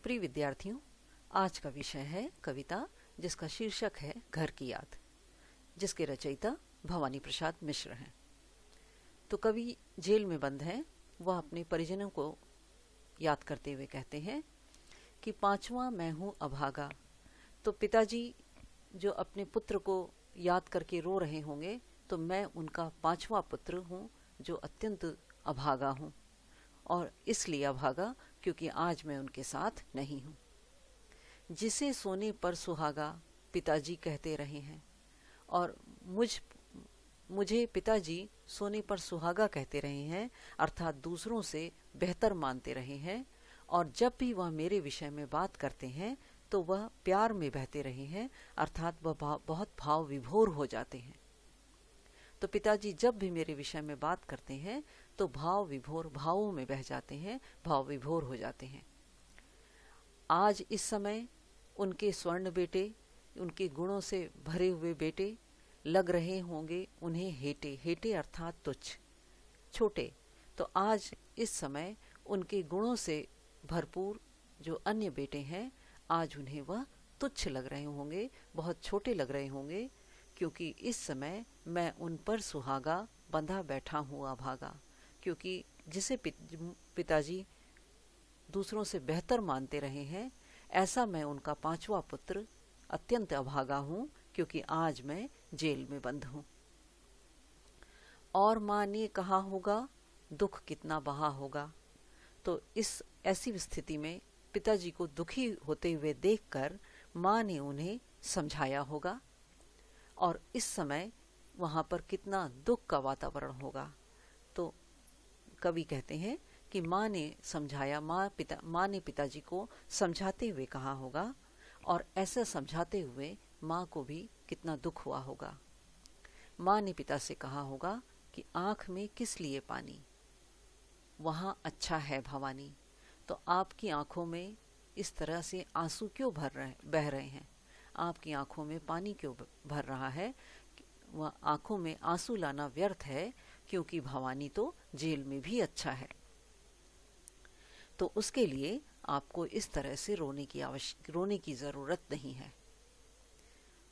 प्रिय विद्यार्थियों, आज का विषय है कविता जिसका शीर्षक है घर की याद, जिसके रचयिता भवानी प्रसाद मिश्र हैं। तो कवि जेल में बंद हैं। वह अपने परिजनों को याद करते हुए कहते हैं कि पांचवा मैं हूँ अभागा। तो पिताजी जो अपने पुत्र को याद करके रो रहे होंगे, तो मैं उनका पांचवा पुत्र हूँ जो अत्यंत अभागा हूँ, और इसलिए अभागा क्योंकि आज मैं उनके साथ नहीं हूँ। जिसे सोने पर सुहागा पिताजी कहते रहे हैं, और मुझे पिताजी सोने पर सुहागा कहते रहे हैं, अर्थात दूसरों से बेहतर मानते रहे हैं। और जब भी वह मेरे विषय में बात करते हैं तो वह प्यार में बहते रहे हैं, अर्थात वह बहुत भाव विभोर हो जाते हैं। तो पिताजी जब भी मेरे विषय में बात करते हैं तो भाव विभोर, भावों में बह जाते हैं, भाव विभोर हो जाते हैं। आज इस समय उनके स्वर्ण बेटे, उनके गुणों से भरे हुए बेटे लग रहे होंगे उन्हें हेटे, हेटे अर्थात तुच्छ, छोटे। तो आज इस समय उनके गुणों से भरपूर जो अन्य बेटे हैं, आज उन्हें वह तुच्छ लग रहे होंगे, बहुत छोटे लग रहे होंगे, क्योंकि इस समय मैं उन पर सुहागा बंधा बैठा हूँ अभागा। क्योंकि जिसे पिताजी दूसरों से बेहतर मानते रहे हैं, ऐसा मैं उनका पांचवा पुत्र अत्यंत अभागा हूँ, क्योंकि आज मैं जेल में बंद हूँ। और माँ ने कहा होगा दुख कितना बहा होगा। तो इस ऐसी स्थिति में पिताजी को दुखी होते हुए देखकर माँ ने उन्हें समझाया होगा, और इस समय वहाँ पर कितना दुख का वातावरण होगा। तो कवि कहते हैं कि माँ ने समझाया, माँ ने पिताजी को समझाते हुए कहा होगा, और ऐसा समझाते हुए माँ को भी कितना दुख हुआ होगा। माँ ने पिता से कहा होगा कि आँख में किस लिए पानी, वहाँ अच्छा है भवानी। तो आपकी आँखों में इस तरह से आंसू क्यों बह रहे हैं, आपकी आँखों में पानी क्यों भर रहा है। वह आँखों में आंसू लाना व्यर्थ है, क्योंकि भवानी तो जेल में भी अच्छा है। तो उसके लिए आपको इस तरह से रोने की जरूरत नहीं है।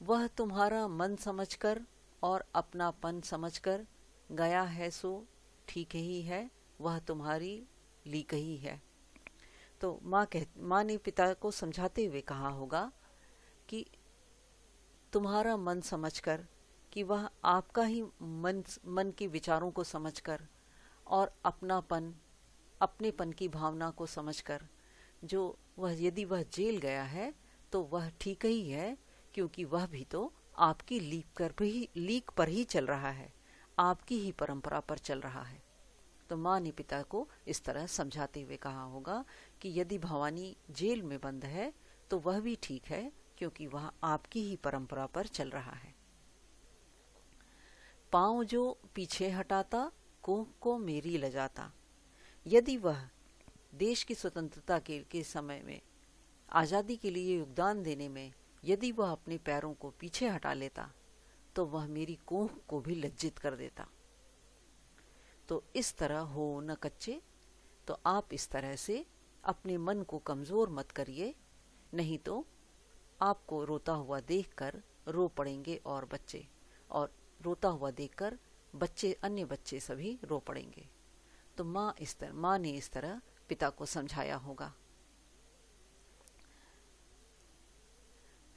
वह तुम्हारा मन समझकर और अपनापन समझकर गया है, सो ठीक ही है, वह तुम्हारी लीक ही है। तो माँ ने पिता को समझाते हुए कहा होगा कि तुम्हारा मन समझकर, कि वह आपका ही मन के विचारों को समझकर, और अपनेपन की भावना को समझकर, जो वह यदि वह जेल गया है तो वह ठीक ही है, क्योंकि वह भी तो आपकी लीक पर ही चल रहा है, आपकी ही परंपरा पर चल रहा है। तो माँ ने पिता को इस तरह समझाते हुए कहा होगा कि यदि भवानी जेल में बंद है तो वह भी ठीक है, क्योंकि वह आपकी ही परंपरा पर चल रहा है। पाँव जो पीछे हटाता, कोख को मेरी लजाता। यदि वह देश की स्वतंत्रता के समय में, आज़ादी के लिए योगदान देने में, यदि वह अपने पैरों को पीछे हटा लेता तो वह मेरी कोख को भी लज्जित कर देता। तो इस तरह हो न कच्चे। तो आप इस तरह से अपने मन को कमज़ोर मत करिए, नहीं तो आपको रोता हुआ देखकर रो पड़ेंगे और बच्चे, और रोता हुआ देखकर अन्य बच्चे सभी रो पड़ेंगे। तो माँ ने इस तरह पिता को समझाया होगा।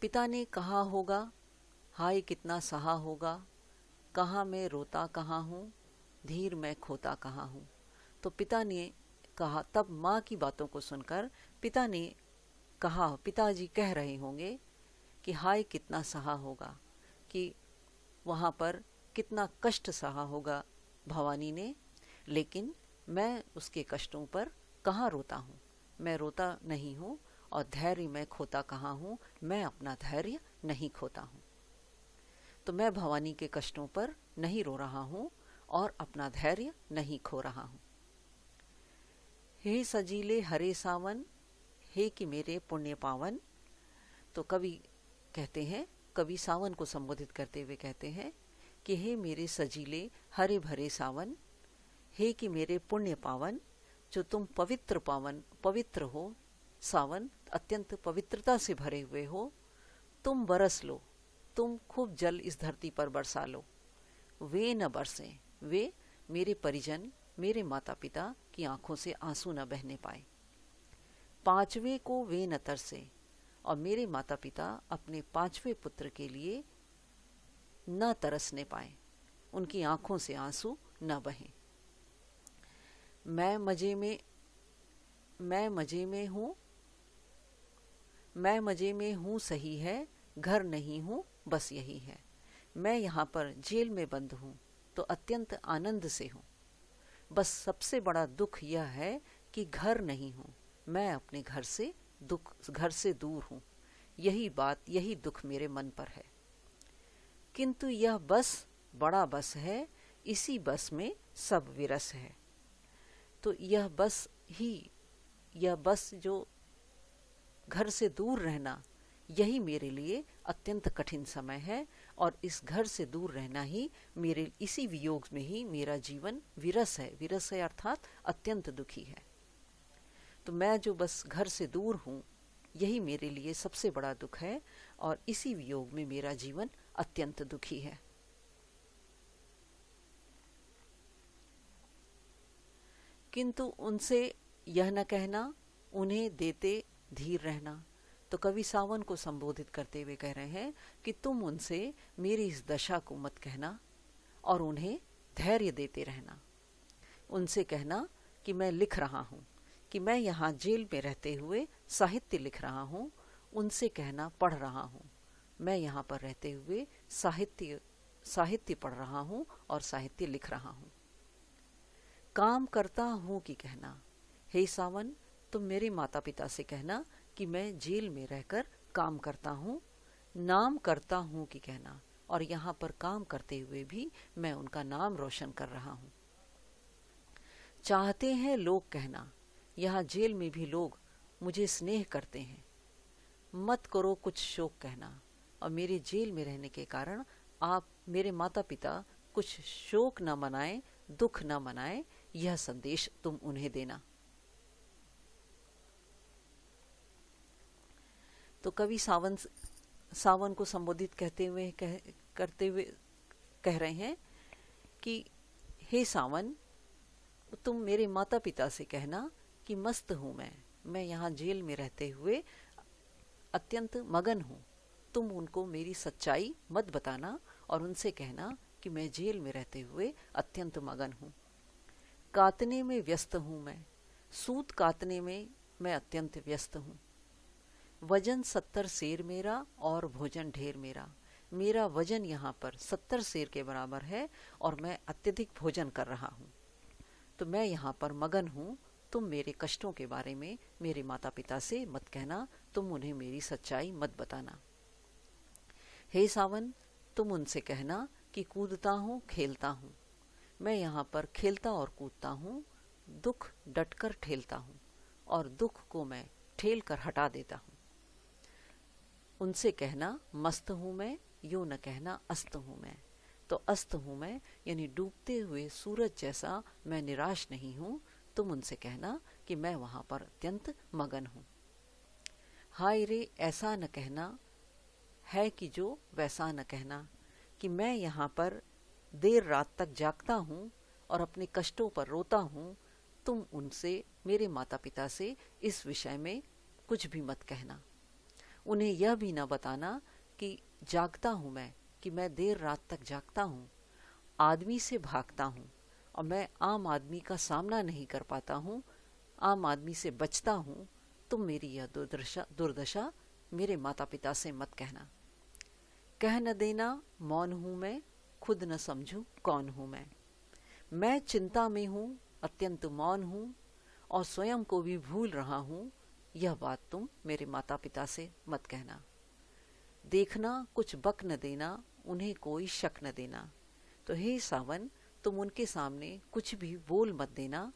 पिता ने कहा होगा हाय कितना सहा होगा, कहाँ मैं रोता कहाँ हूँ, धीर मैं खोता कहाँ हूँ। तो पिता ने कहा, तब माँ की बातों को सुनकर पिताजी कह रहे होंगे कि हाय कितना सहा होगा, कि वहाँ पर कितना कष्ट सहा होगा भवानी ने, लेकिन मैं उसके कष्टों पर कहाँ रोता हूँ, मैं रोता नहीं हूँ। और धैर्य मैं खोता कहाँ हूँ, मैं अपना धैर्य नहीं खोता हूँ। तो मैं भवानी के कष्टों पर नहीं रो रहा हूँ और अपना धैर्य नहीं खो रहा हूँ। हे सजीले हरे सावन, हे कि मेरे पुण्य पावन। तो कवि सावन को संबोधित करते हुए कहते हैं कि हे मेरे सजीले हरे भरे सावन, हे कि मेरे पुण्य पावन, जो तुम पवित्र हो, सावन अत्यंत पवित्रता से भरे हुए हो, तुम बरस लो, तुम खूब जल इस धरती पर बरसा लो। वे न बरसें, वे मेरे परिजन, मेरे माता पिता की आंखों से आंसू न बहने पाए। पांचवें को वे न तरसे, और मेरे माता पिता अपने पांचवें पुत्र के लिए न तरसने पाए, उनकी आंखों से आंसू न बहें। मैं मजे में हूँ सही है, घर नहीं हूँ बस यही है। मैं यहाँ पर जेल में बंद हूँ तो अत्यंत आनंद से हूँ, बस सबसे बड़ा दुख यह है कि घर नहीं हूँ, मैं अपने घर से दूर हूँ। यही दुख मेरे मन पर है। किंतु यह बस बड़ा बस है, इसी बस में सब विरस है। तो यह बस जो घर से दूर रहना, यही मेरे लिए अत्यंत कठिन समय है, और इस घर से दूर रहना ही मेरे, इसी वियोग में ही मेरा जीवन विरस है अर्थात अत्यंत दुखी है। तो मैं जो बस घर से दूर हूँ, यही मेरे लिए सबसे बड़ा दुख है, और इसी वियोग में मेरा जीवन अत्यंत दुखी है। किंतु उनसे यह न कहना, उन्हें देते धीर रहना। तो कवि सावन को संबोधित करते हुए कह रहे हैं कि तुम उनसे मेरी इस दशा को मत कहना और उन्हें धैर्य देते रहना। उनसे कहना कि मैं लिख रहा हूँ, कि मैं यहाँ जेल में रहते हुए साहित्य लिख रहा हूँ। उनसे कहना पढ़ रहा हूँ, मैं यहाँ पर रहते हुए साहित्य पढ़ रहा हूँ और साहित्य लिख रहा हूँ। काम करता हूँ कि कहना, हे सावन तुम मेरे माता पिता से कहना कि मैं जेल में रहकर काम करता हूँ। नाम करता हूँ कि कहना, और यहाँ पर काम करते हुए भी मैं उनका नाम रोशन कर रहा हूँ। चाहते हैं लोग कहना, यहाँ जेल में भी लोग मुझे स्नेह करते हैं। मत करो कुछ शोक कहना, और मेरे जेल में रहने के कारण आप मेरे माता पिता कुछ शोक न मनाएं, दुख न मनाएं, यह संदेश तुम उन्हें देना। तो कवि सावन को संबोधित करते हुए कह रहे हैं कि हे सावन, तुम मेरे माता पिता से कहना कि मस्त हूँ मैं यहाँ जेल में रहते हुए अत्यंत मगन हूँ। तुम उनको मेरी सच्चाई मत बताना और उनसे कहना कि मैं जेल में रहते हुए अत्यंत मगन हूँ। कातने में व्यस्त हूँ मैं, सूत कातने में मैं अत्यंत व्यस्त हूँ। वजन 70 सेर मेरा और भोजन ढेर मेरा। मेरा वजन यहाँ पर 70 सेर के बराबर है और मैं अत्यधिक भोजन कर रहा हूँ। तो मैं यहाँ पर मगन हूँ। तुम मेरे कष्टों के बारे में मेरे माता पिता से मत कहना, तुम उन्हें मेरी सच्चाई मत बताना। हे सावन, तुम उनसे कहना कि कूदता हूँ खेलता हूँ। मैं यहाँ पर खेलता और कूदता हूँ, दुख डटकर ठेलता हूँ और दुख को मैं ठेल कर हटा देता हूँ। उनसे कहना मस्त हूँ मैं, यूं न कहना अस्त हूँ मैं। तो अस्त हूँ मैं यानी डूबते हुए सूरज जैसा मैं निराश नहीं हूँ। तुम उनसे कहना कि मैं वहाँ पर अत्यंत मगन हूँ। हाय रे ऐसा न कहना है कि जो वैसा न कहना, कि मैं यहाँ पर देर रात तक जागता हूँ और अपने कष्टों पर रोता हूँ। तुम उनसे, मेरे माता पिता से इस विषय में कुछ भी मत कहना। उन्हें यह भी न बताना कि जागता हूँ मैं, कि मैं देर रात तक जागता हूँ, आदमी से भागता हूँ और मैं आम आदमी का सामना नहीं कर पाता हूँ, आम आदमी से बचता हूँ। तुम मेरी यह दुर्दशा मेरे माता पिता से मत कहना। कह न देना मौन हूँ मैं, खुद न समझूं कौन हूँ मैं चिंता में हूँ, अत्यंत मौन हूँ और स्वयं को भी भूल रहा हूँ। यह बात तुम मेरे माता पिता से मत कहना। देखना कुछ बक न देना, उन्हें कोई शक न देना। तो हे सावन, तुम उनके सामने कुछ भी बोल मत देना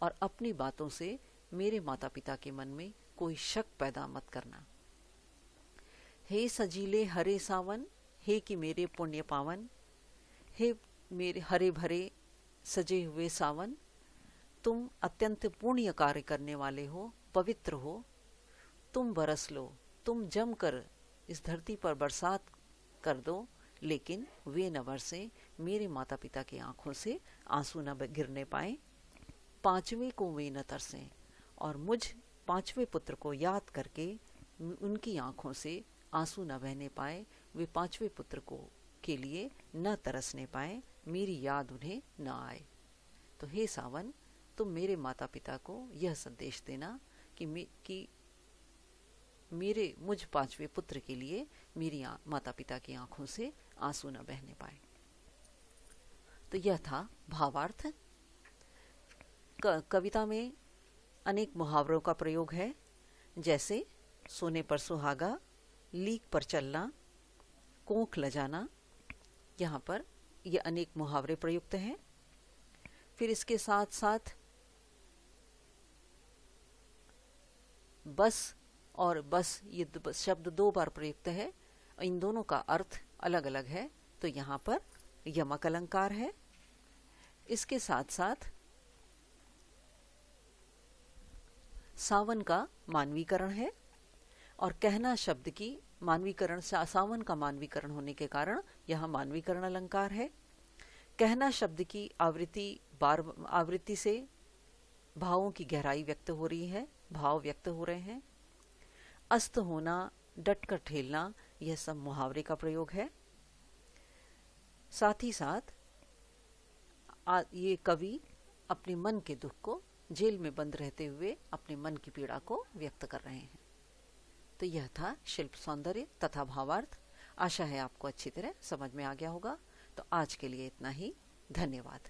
और अपनी बातों से मेरे माता पिता के मन में कोई शक पैदा मत करना। हे सजीले हरे सावन, हे कि मेरे पुण्य पावन, हे मेरे हरे भरे सजे हुए सावन, तुम अत्यंत पुण्य कार्य करने वाले हो, पवित्र हो। तुम बरस लो, तुम जम कर इस धरती पर बरसात कर दो, लेकिन वे न बरसे, मेरे माता पिता की आंखों से आंसू न गिरने पाए। पांचवें को वे न तरसें, और मुझ पांचवें पुत्र को याद करके उनकी आंखों से आंसू न बहने पाए, वे पांचवें पुत्र को के लिए न तरसने पाए, मेरी याद उन्हें न आए। तो हे सावन, तुम मेरे माता पिता को यह संदेश देना कि मेरे मुझ पांचवें पुत्र के लिए मेरी माता पिता की आंखों से आंसू न बहने पाए। तो यह था भावार्थ। कविता में अनेक मुहावरों का प्रयोग है, जैसे सोने पर सुहागा, लीक पर चलना, कोंख लजाना। यहाँ पर ये अनेक मुहावरे प्रयुक्त हैं। फिर इसके साथ साथ बस और बस, ये शब्द 2 बार प्रयुक्त है। इन दोनों का अर्थ अलग अलग है, तो यहाँ पर यमक अलंकार है। इसके साथ साथ सावन का मानवीकरण है, और कहना शब्द की मानवीकरण, सावन का मानवीकरण होने के कारण यहाँ मानवीकरण अलंकार है। कहना शब्द की आवृत्ति से भावों की गहराई व्यक्त हो रही है, भाव व्यक्त हो रहे हैं। अस्त होना, डट कर ठेलना, यह सब मुहावरे का प्रयोग है। साथ ही साथ ये कवि अपने मन के दुख को, जेल में बंद रहते हुए अपने मन की पीड़ा को व्यक्त कर रहे हैं। तो यह था शिल्प सौंदर्य तथा भावार्थ। आशा है आपको अच्छी तरह समझ में आ गया होगा। तो आज के लिए इतना ही। धन्यवाद।